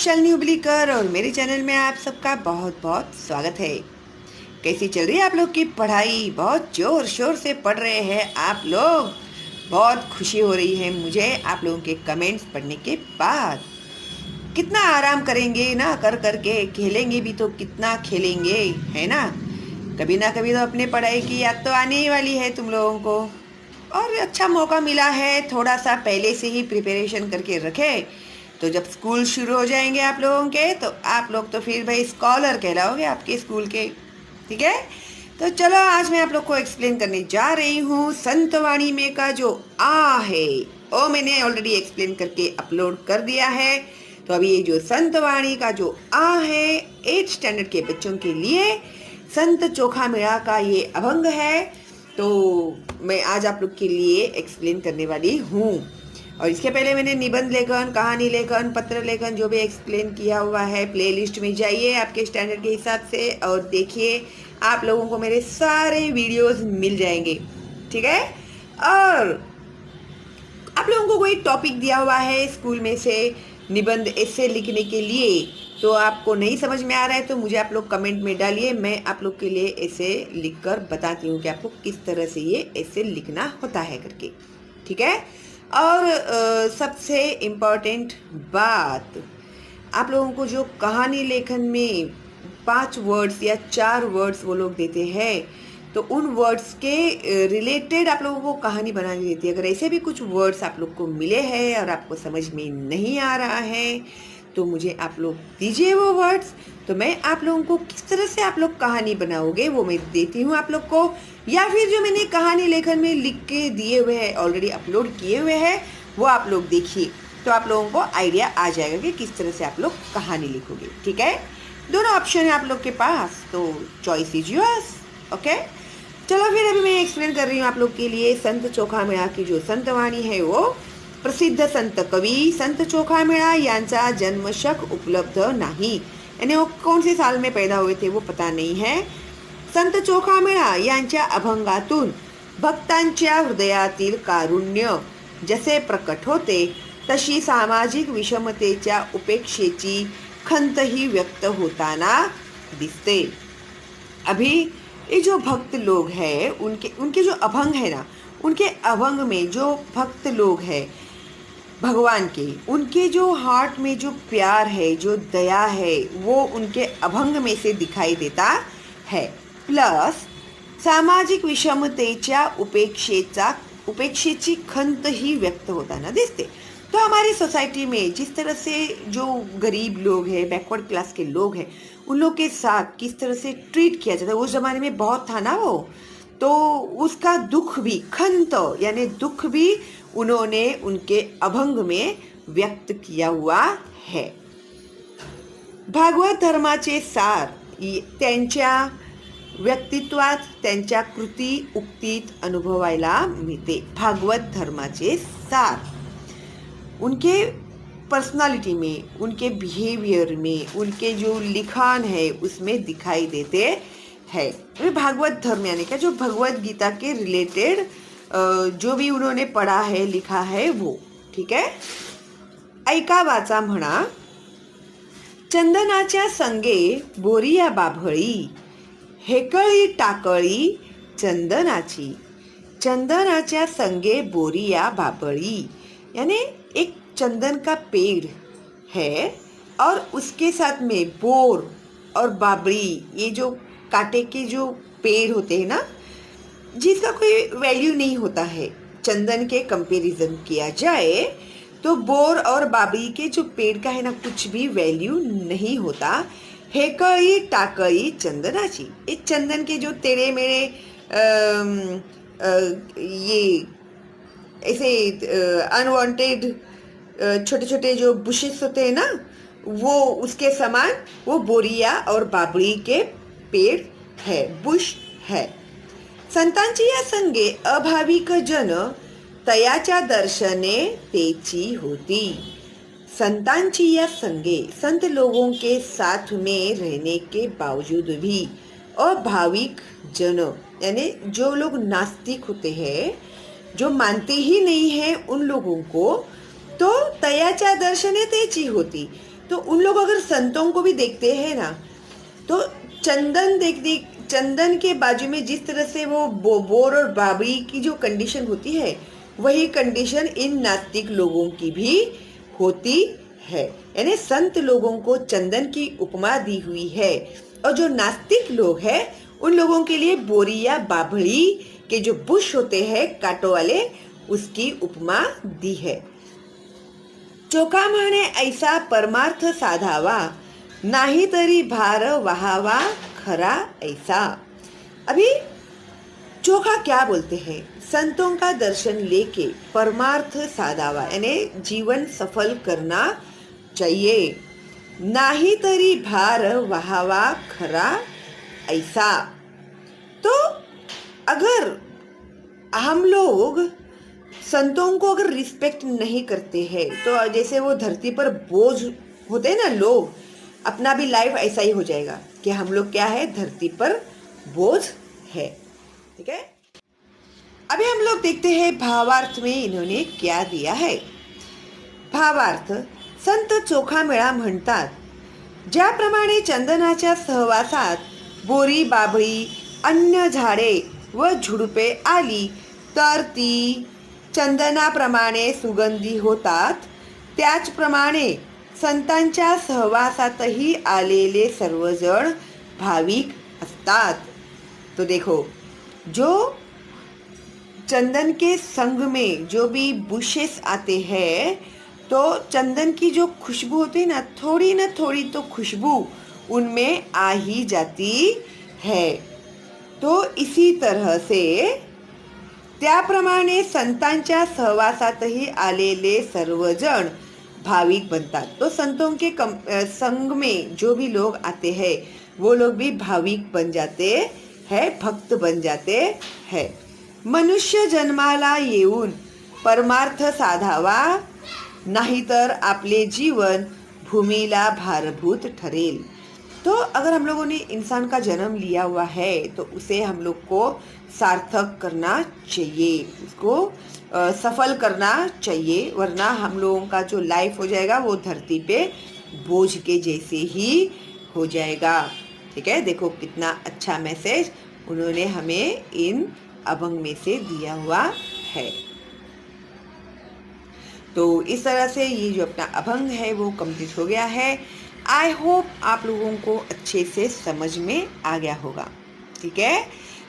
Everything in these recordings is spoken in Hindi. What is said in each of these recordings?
शालिनी उबलीकर और मेरे चैनल में आप सबका बहुत बहुत स्वागत है। कैसी चल रही है आप लोग की पढ़ाई? बहुत जोर शोर से पढ़ रहे हैं आप लोग। बहुत खुशी हो रही है मुझे आप लोगों के कमेंट्स पढ़ने के बाद। कितना आराम करेंगे ना, कर करके खेलेंगे भी तो कितना खेलेंगे, है ना कभी तो अपने पढ़ाई की याद तो आने ही वाली है तुम लोगों को। और अच्छा मौका मिला है, थोड़ा सा पहले से ही प्रिपरेशन करके रखे तो जब स्कूल शुरू हो जाएंगे आप लोगों के तो आप लोग तो फिर भाई स्कॉलर कहलाओगे आपके स्कूल के। ठीक है, तो चलो आज मैं आप लोग को एक्सप्लेन करने जा रही हूँ संतवाणी में का जो आ है वो मैंने ऑलरेडी एक्सप्लेन करके अपलोड कर दिया है। तो अभी ये जो संतवाणी का जो आ है 8th स्टैंडर्ड के बच्चों के लिए संत चोखा मेड़ा का ये अभंग है, तो मैं आज आप लोग के लिए एक्सप्लेन करने वाली हूँ। और इसके पहले मैंने निबंध लेखन, कहानी लेखन, पत्र लेखन जो भी एक्सप्लेन किया हुआ है प्लेलिस्ट में जाइए आपके स्टैंडर्ड के हिसाब से और देखिए, आप लोगों को मेरे सारे वीडियोस मिल जाएंगे। ठीक है, और आप लोगों को कोई टॉपिक दिया हुआ है स्कूल में से निबंध ऐसे लिखने के लिए, तो आपको नहीं समझ में आ रहा है तो मुझे आप लोग कमेंट में डालिए, मैं आप लोग के लिए ऐसे लिखकर बताती हूँ कि आपको किस तरह से ये ऐसे लिखना होता है करके। ठीक है, और सबसे इम्पॉर्टेंट बात, आप लोगों को जो कहानी लेखन में 5 वर्ड्स या 4 वर्ड्स वो लोग देते हैं, तो उन वर्ड्स के रिलेटेड आप लोगों को कहानी बनानी देती है। अगर ऐसे भी कुछ वर्ड्स आप लोग को मिले हैं और आपको समझ में नहीं आ रहा है तो मुझे आप लोग दीजिए वो वर्ड्स, तो मैं आप लोगों को किस तरह से आप लोग कहानी बनाओगे वो मैं देती हूँ आप लोग को, या फिर जो मैंने कहानी लेखन में लिख के दिए हुए हैं ऑलरेडी अपलोड किए हुए हैं वो आप लोग देखिए, तो आप लोगों को आइडिया आ जाएगा कि किस तरह से आप लोग कहानी लिखोगे। ठीक है, दोनों ऑप्शन है आप लोग के पास, तो चॉइस इज योर्स। ओके, चलो फिर अभी मैं एक्सप्लेन कर रही हूँ आप लोग के लिए संत चोखा मेळा की जो संतवाणी है वो। प्रसिद्ध संत कवी संत चोखा मेळा यांचा जन्मशक उपलब्ध नाही, यानी वो कौन से साल में पैदा हुए थे वो पता नहीं है। संत चोखा मेळा यांच्या अभंगातून भक्तांच्या हृदयातील कारुण्य जसे प्रकट होते तशी सामाजिक विषमतेच्या उपेक्षेची खंतही व्यक्त होताना दिसते। अभी ये जो भक्त लोग हैं उनके जो अभंग है ना, उनके अभंग में जो भक्त लोग हैं भगवान के, उनके जो हार्ट में जो प्यार है, जो दया है, वो उनके अभंग में से दिखाई देता है। प्लस सामाजिक विषमतेच्या उपेक्षेची खंत ही व्यक्त होताना दिसते। तो हमारी सोसाइटी में जिस तरह से जो गरीब लोग हैं, बैकवर्ड क्लास के लोग हैं, उन लोग के साथ किस तरह से ट्रीट किया जाता है, उस ज़माने में बहुत था ना वो, तो उसका दुख भी, खंत यानी दुख भी उन्होंने उनके अभंग में व्यक्त किया हुआ है। भागवत धर्माचे सार त्यांच्या व्यक्तित्वात, त्यांच्या कृती उक्तीत अनुभवायला मिळते। भागवत धर्माचे सार उनके पर्सनालिटी में, उनके बिहेवियर में, उनके जो लिखान है उसमें दिखाई देते हैं। भागवत धर्म यानी क्या, जो भगवत गीता के रिलेटेड जो भी उन्होंने पढ़ा है, लिखा है वो। ठीक है, ऐका वाचा म्हणा, चंदनाच्या संगे बोरिया बाभळी, हेकळी टाकळी चंदनाची, चंदनाच्या संगे बोरिया बाभळी, यानी एक चंदन का पेड़ है और उसके साथ में बोर और बाबरी, ये जो कांटे के जो पेड़ होते हैं ना, जिसका कोई वैल्यू नहीं होता है, चंदन के कंपैरिजन किया जाए तो बोर और बाबरी के जो पेड़ का है ना कुछ भी वैल्यू नहीं होता। हेकळी टाकळी चंदनाची, ये चंदन के जो टेढ़े मेढ़े ये ऐसे अनवांटेड छोटे छोटे जो बुशेस होते हैं ना, वो उसके समान वो बोरिया और बाबरी के पेड़ है, बुश है। संतांची या संगे अभाविक जन तयाच्या दर्शने तेची होती। संतांची या संगे, संत लोगों के साथ में रहने के बावजूद भी अभाविक जन यानी जो लोग नास्तिक होते हैं, जो मानते ही नहीं हैं उन लोगों को, तो तयाच्या दर्शने तेची होती, तो उन लोग अगर संतों को भी देखते हैं ना, तो चंदन के बाजू में जिस तरह से वो बोर और बाबरी की जो कंडीशन होती है, वही कंडीशन इन नास्तिक लोगों की भी होती है। यानी संत लोगों को चंदन की उपमा दी हुई है, और जो नास्तिक लोग हैं उन लोगों के लिए बोरी या बाभड़ी के जो बुश होते हैं कांटों वाले, उसकी उपमा दी है। चोखा म्हणे ऐसा परमार्थ साधावा, नाही तरी भार वहावा खरा ऐसा। अभी चोखा क्या बोलते हैं? संतों का दर्शन लेके परमार्थ साधावा यानी जीवन सफल करना चाहिए। नाही तरी भार वहावा खरा ऐसा। तो अगर हम लोग संतों को अगर रिस्पेक्ट नहीं करते हैं, तो जैसे वो धरती पर बोझ होते हैं ना लोग, अपना भी लाइफ ऐसा ही हो जाएगा कि हम लोग क्या है, धरती पर बोझ है। ठीक है, अभी हम लोग देखते हैं भावार्थ में इन्होंने क्या दिया है। भावार्थ, संत चोखा मेळा म्हणतात, ज्याप्रमाणे चंदनाच्या सहवासात बोरी बाभळी अन्य झाडे व झुडुपे आली तर ती चंदनाप्रमाणे सुगंधी होतात, त्याचप्रमाणे संतांच्या सहवासातही आलेले सर्वजण भाविक असतात। तो देखो, जो चंदन के संग में जो भी बुशेस आते हैं, तो चंदन की जो खुशबू होती है ना थोड़ी तो खुशबू उनमें आ ही जाती है। तो इसी तरह से त्याप्रमाणे संतांच्या सहवासातही आलेले सर्वजण भाविक बनतात। तो संतों के संग में जो भी लोग आते हैं वो लोग भी भाविक बन जाते हैं, भक्त बन जाते हैं। मनुष्य जन्माला येऊन परमार्थ साधावा, नाहीतर आपले जीवन भूमीला भारभूत ठरेल। तो अगर हम लोगों ने इंसान का जन्म लिया हुआ है तो उसे हम लोग को सार्थक करना चाहिए, उसको सफल करना चाहिए, वरना हम लोगों का जो लाइफ हो जाएगा वो धरती पे बोझ के जैसे ही हो जाएगा। ठीक है, देखो कितना अच्छा मैसेज उन्होंने हमें इन अभंग में से दिया हुआ है। तो इस तरह से ये जो अपना अभंग है वो कंप्लीट हो गया है। आई होप आप लोगों को अच्छे से समझ में आ गया होगा। ठीक है,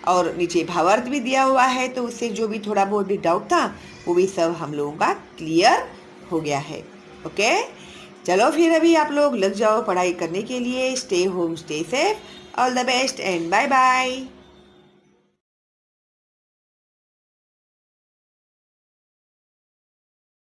और नीचे भावार्थ भी दिया हुआ है, तो उससे जो भी थोड़ा बहुत भी डाउट था वो भी सब हम लोगों का क्लियर हो गया है। ओके, चलो फिर अभी आप लोग लग जाओ पढ़ाई करने के लिए। Stay home, stay safe, all the best and bye bye.